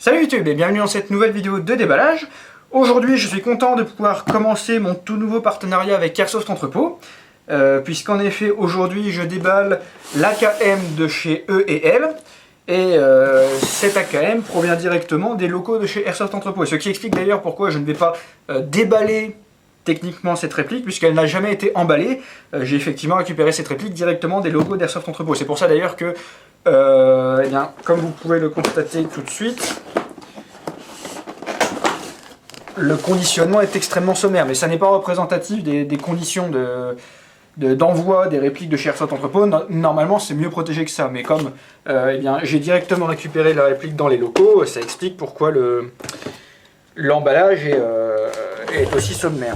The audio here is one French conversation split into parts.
Salut YouTube et bienvenue dans cette nouvelle vidéo de déballage. Aujourd'hui je suis content de pouvoir commencer mon tout nouveau partenariat avec Airsoft Entrepôt, puisqu'en effet aujourd'hui je déballe l'AKM de chez E&L, et cet AKM provient directement des locaux de chez Airsoft Entrepôt, ce qui explique d'ailleurs pourquoi je ne vais pas déballer techniquement cette réplique, puisqu'elle n'a jamais été emballée. J'ai effectivement récupéré cette réplique directement des logos d'Airsoft Entrepôt. C'est pour ça d'ailleurs que, eh bien, comme vous pouvez le constater tout de suite, le conditionnement est extrêmement sommaire, mais ça n'est pas représentatif des conditions d'envoi des répliques de chez Airsoft Entrepôt. Normalement c'est mieux protégé que ça, mais comme eh bien, j'ai directement récupéré la réplique dans les locaux, ça explique pourquoi l'emballage est aussi sommaire.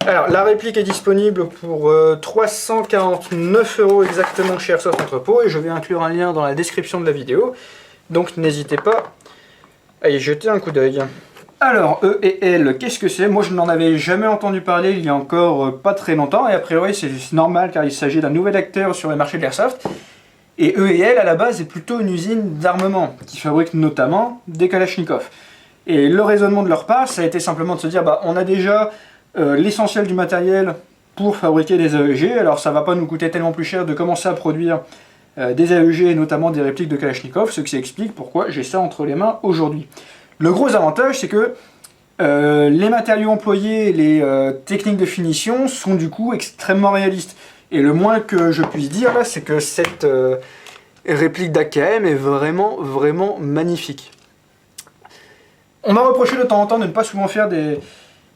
Alors la réplique est disponible pour 349 € exactement chez Airsoft Entrepôt, et je vais inclure un lien dans la description de la vidéo, donc n'hésitez pas à y jeter un coup d'œil. Alors, E&L, qu'est-ce que c'est? Moi, je n'en avais jamais entendu parler il y a encore pas très longtemps, et a priori, c'est normal car il s'agit d'un nouvel acteur sur le marché de l'airsoft. Et E&L, à la base, est plutôt une usine d'armement qui fabrique notamment des Kalachnikov. Et le raisonnement de leur part, ça a été simplement de se dire, bah, on a déjà l'essentiel du matériel pour fabriquer des AEG, alors ça va pas nous coûter tellement plus cher de commencer à produire des AEG, et notamment des répliques de Kalachnikov, ce qui explique pourquoi j'ai ça entre les mains aujourd'hui. Le gros avantage, c'est que les matériaux employés, les techniques de finition sont du coup extrêmement réalistes. Et le moins que je puisse dire là, c'est que cette réplique d'AKM est vraiment magnifique. On m'a reproché de temps en temps de ne pas souvent faire des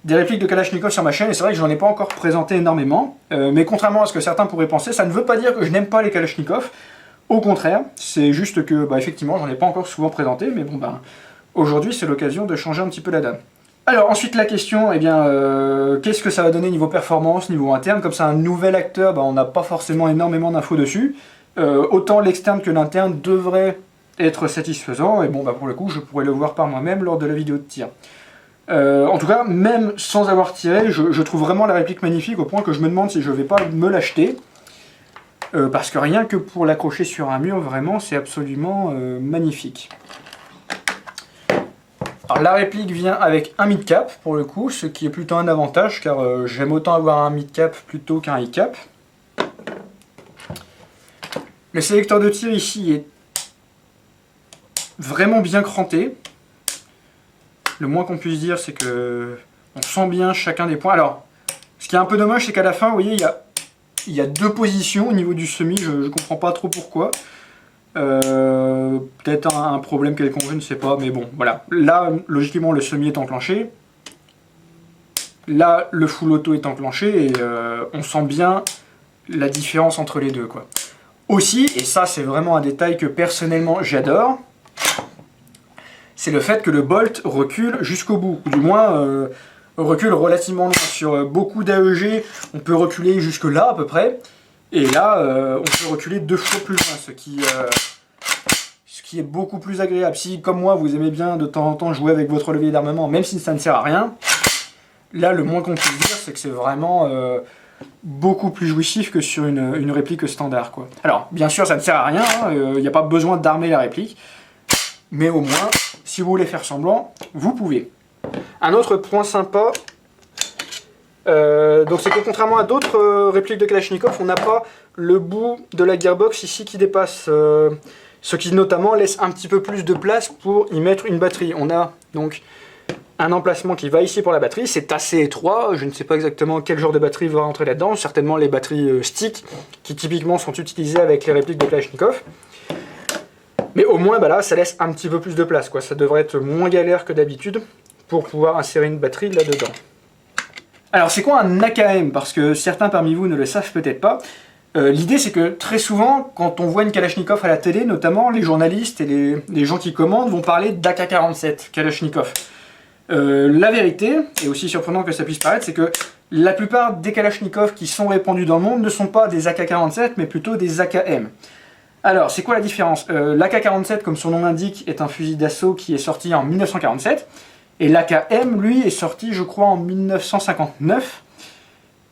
répliques de Kalachnikov sur ma chaîne, et c'est vrai que je n'en ai pas encore présenté énormément. Mais contrairement à ce que certains pourraient penser, ça ne veut pas dire que je n'aime pas les Kalachnikov. Au contraire, c'est juste que, bah, effectivement, j'en ai pas encore souvent présenté, mais bon, bah, aujourd'hui, c'est l'occasion de changer un petit peu la donne. Alors ensuite la question, eh bien, qu'est-ce que ça va donner niveau performance, niveau interne? Comme c'est un nouvel acteur, bah, on n'a pas forcément énormément d'infos dessus. Autant l'externe que l'interne devrait être satisfaisant, et bon, bah, pour le coup, je pourrais le voir par moi-même lors de la vidéo de tir. En tout cas, même sans avoir tiré, je trouve vraiment la réplique magnifique, au point que je me demande si je vais pas me l'acheter. Parce que rien que pour l'accrocher sur un mur, vraiment, c'est absolument magnifique. Alors la réplique vient avec un mid-cap pour le coup, ce qui est plutôt un avantage car j'aime autant avoir un mid-cap plutôt qu'un high-cap. Le sélecteur de tir ici est vraiment bien cranté. Le moins qu'on puisse dire, c'est que on sent bien chacun des points. Alors, ce qui est un peu dommage, c'est qu'à la fin, vous voyez, il y a deux positions au niveau du semi, je ne comprends pas trop pourquoi. Peut-être un problème quelconque, je ne sais pas, mais bon, voilà. Là, logiquement, le semi est enclenché. Là, le full auto est enclenché, et on sent bien la différence entre les deux, quoi. Aussi, et ça c'est vraiment un détail que personnellement j'adore, c'est le fait que le bolt recule jusqu'au bout, ou du moins recule relativement loin. Sur beaucoup d'AEG, on peut reculer jusque là à peu près, et là on peut reculer 2 fois plus loin, ce qui est beaucoup plus agréable. Si comme moi vous aimez bien de temps en temps jouer avec votre levier d'armement, même si ça ne sert à rien, là le moins qu'on puisse dire c'est que c'est vraiment beaucoup plus jouissif que sur une réplique standard, quoi. Alors bien sûr ça ne sert à rien, il n'y a pas besoin d'armer la réplique, mais au moins si vous voulez faire semblant, vous pouvez. Un autre point sympa, donc c'est que contrairement à d'autres répliques de Kalachnikov, on n'a pas le bout de la gearbox ici qui dépasse, ce qui notamment laisse un petit peu plus de place pour y mettre une batterie. On a donc un emplacement qui va ici pour la batterie, c'est assez étroit, je ne sais pas exactement quel genre de batterie va rentrer là-dedans, certainement les batteries stick, qui typiquement sont utilisées avec les répliques de Kalachnikov. Mais au moins, bah là, ça laisse un petit peu plus de place, quoi. Ça devrait être moins galère que d'habitude pour pouvoir insérer une batterie là-dedans. Alors c'est quoi un AKM? Parce que certains parmi vous ne le savent peut-être pas. L'idée c'est que très souvent, quand on voit une Kalachnikov à la télé, notamment les journalistes et les gens qui commandent vont parler d'AK-47 Kalachnikov. La vérité, et aussi surprenant que ça puisse paraître, c'est que la plupart des Kalachnikov qui sont répandus dans le monde ne sont pas des AK-47, mais plutôt des AKM. Alors, c'est quoi la différence? L'AK-47, comme son nom l'indique, est un fusil d'assaut qui est sorti en 1947, et l'AKM, lui, est sorti, je crois, en 1959.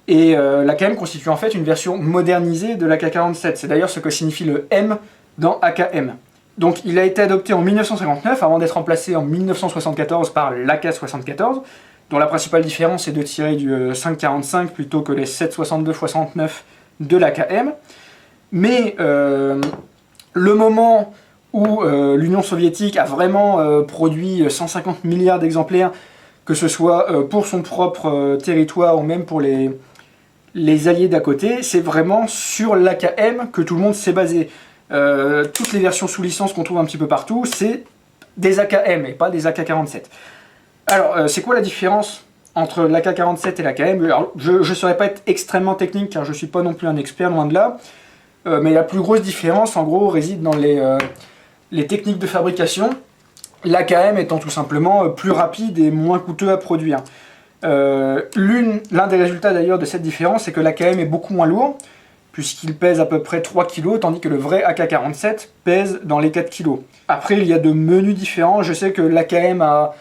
Et l'AKM constitue en fait une version modernisée de l'AK-47. C'est d'ailleurs ce que signifie le M dans AKM. Donc il a été adopté en 1959 avant d'être remplacé en 1974 par l'AK-74, dont la principale différence est de tirer du 5,45 plutôt que les 7,62-69 de l'AKM. Mais le moment où l'Union soviétique a vraiment produit 150 milliards d'exemplaires, que ce soit pour son propre territoire ou même pour les alliés d'à côté, c'est vraiment sur l'AKM que tout le monde s'est basé. Toutes les versions sous licence qu'on trouve un petit peu partout, c'est des AKM et pas des AK-47. Alors, c'est quoi la différence entre l'AK-47 et l'AKM? Alors, je ne saurais pas être extrêmement technique car je ne suis pas non plus un expert, loin de là. Mais la plus grosse différence, en gros, réside dans les techniques de fabrication. L'AKM étant tout simplement plus rapide et moins coûteux à produire. L'un des résultats d'ailleurs de cette différence, c'est que l'AKM est beaucoup moins lourd, puisqu'il pèse à peu près 3 kg, tandis que le vrai AK-47 pèse dans les 4 kg. Après, il y a de menus différents. Je sais que l'AKM a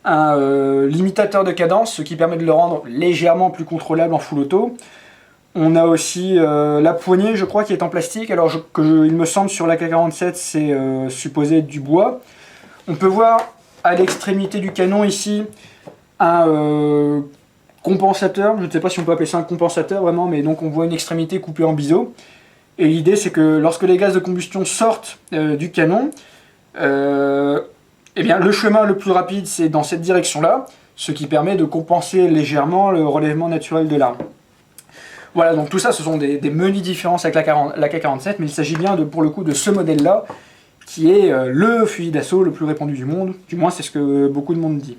un limitateur de cadence, ce qui permet de le rendre légèrement plus contrôlable en full auto. On a aussi la poignée, je crois, qui est en plastique. Alors, il me semble sur l'AK-47, c'est supposé être du bois. On peut voir à l'extrémité du canon ici un compensateur. Je ne sais pas si on peut appeler ça un compensateur vraiment, mais donc on voit une extrémité coupée en biseau. Et l'idée, c'est que lorsque les gaz de combustion sortent du canon, eh bien, le chemin le plus rapide, c'est dans cette direction-là, ce qui permet de compenser légèrement le relèvement naturel de l'arme. Voilà, donc tout ça, ce sont des menus différences avec l'AK-47, mais il s'agit bien, pour le coup, de ce modèle-là, qui est le fusil d'assaut le plus répandu du monde. Du moins, c'est ce que beaucoup de monde dit.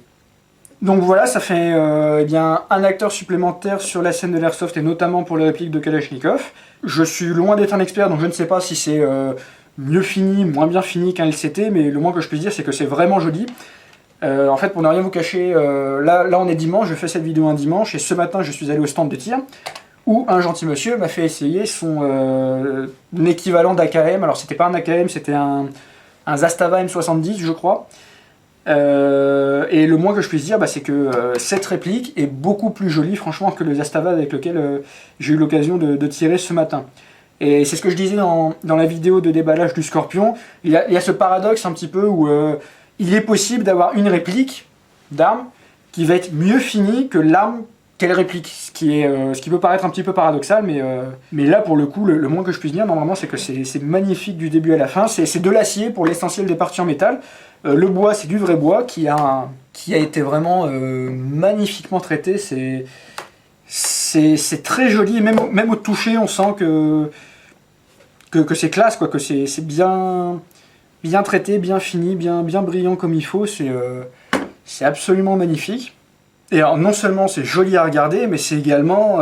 Donc voilà, ça fait eh bien, un acteur supplémentaire sur la scène de l'airsoft, et notamment pour les répliques de Kalachnikov. Je suis loin d'être un expert, donc je ne sais pas si c'est mieux fini, moins bien fini qu'un LCT, mais le moins que je puisse dire, c'est que c'est vraiment joli. En fait, pour ne rien vous cacher, là on est dimanche, je fais cette vidéo un dimanche, et ce matin je suis allé au stand de tir, où un gentil monsieur m'a fait essayer son équivalent d'AKM. Alors c'était pas un AKM, c'était un Zastava M70 je crois. Et le moins que je puisse dire, c'est que cette réplique est beaucoup plus jolie franchement que le Zastava avec lequel j'ai eu l'occasion de tirer ce matin. Et c'est ce que je disais dans la vidéo de déballage du Scorpion. Il y a ce paradoxe un petit peu où il est possible d'avoir une réplique d'arme qui va être mieux finie que l'arme qu'elle réplique, ce qui peut paraître un petit peu paradoxal, mais là pour le coup, le moins que je puisse dire normalement, c'est que c'est magnifique du début à la fin. C'est de l'acier pour l'essentiel des parties en métal. Le bois, c'est du vrai bois qui a été vraiment magnifiquement traité. C'est très joli, même au toucher, on sent que c'est classe, quoi, que c'est bien traité, bien fini, bien brillant comme il faut. C'est absolument magnifique. Et alors, non seulement c'est joli à regarder, mais c'est également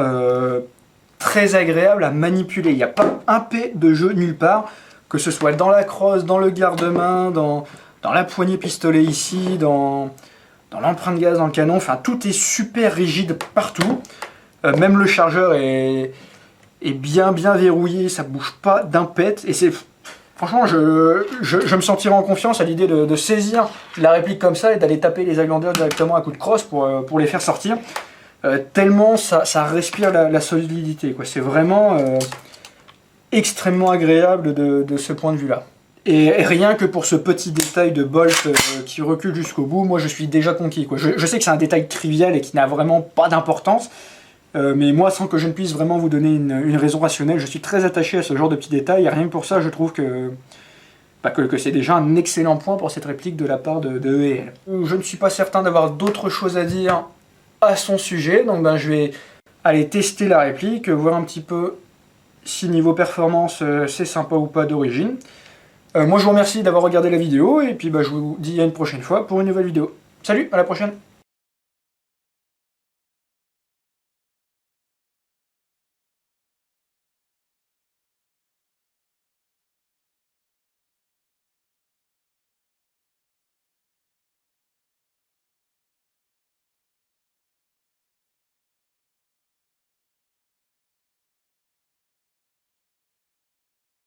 très agréable à manipuler. Il n'y a pas un P de jeu nulle part, que ce soit dans la crosse, dans le garde-main, dans la poignée pistolet ici, dans l'empreinte gaz dans le canon. Enfin, tout est super rigide partout. Même le chargeur est bien verrouillé, ça bouge pas d'un pet. Et franchement, je me sentirais en confiance à l'idée de saisir la réplique comme ça et d'aller taper les aglandeurs directement à coups de crosse pour les faire sortir. Tellement ça respire la solidité, quoi. C'est vraiment extrêmement agréable de ce point de vue-là. Et rien que pour ce petit détail de bolt qui recule jusqu'au bout, moi je suis déjà conquis, quoi. Je sais que c'est un détail trivial et qui n'a vraiment pas d'importance, mais moi, sans que je ne puisse vraiment vous donner une raison rationnelle, je suis très attaché à ce genre de petits détails, et rien que pour ça, je trouve que c'est déjà un excellent point pour cette réplique de la part de EEL. Je ne suis pas certain d'avoir d'autres choses à dire à son sujet, donc je vais aller tester la réplique, voir un petit peu si niveau performance c'est sympa ou pas d'origine. Moi je vous remercie d'avoir regardé la vidéo, et puis je vous dis à une prochaine fois pour une nouvelle vidéo. Salut, à la prochaine!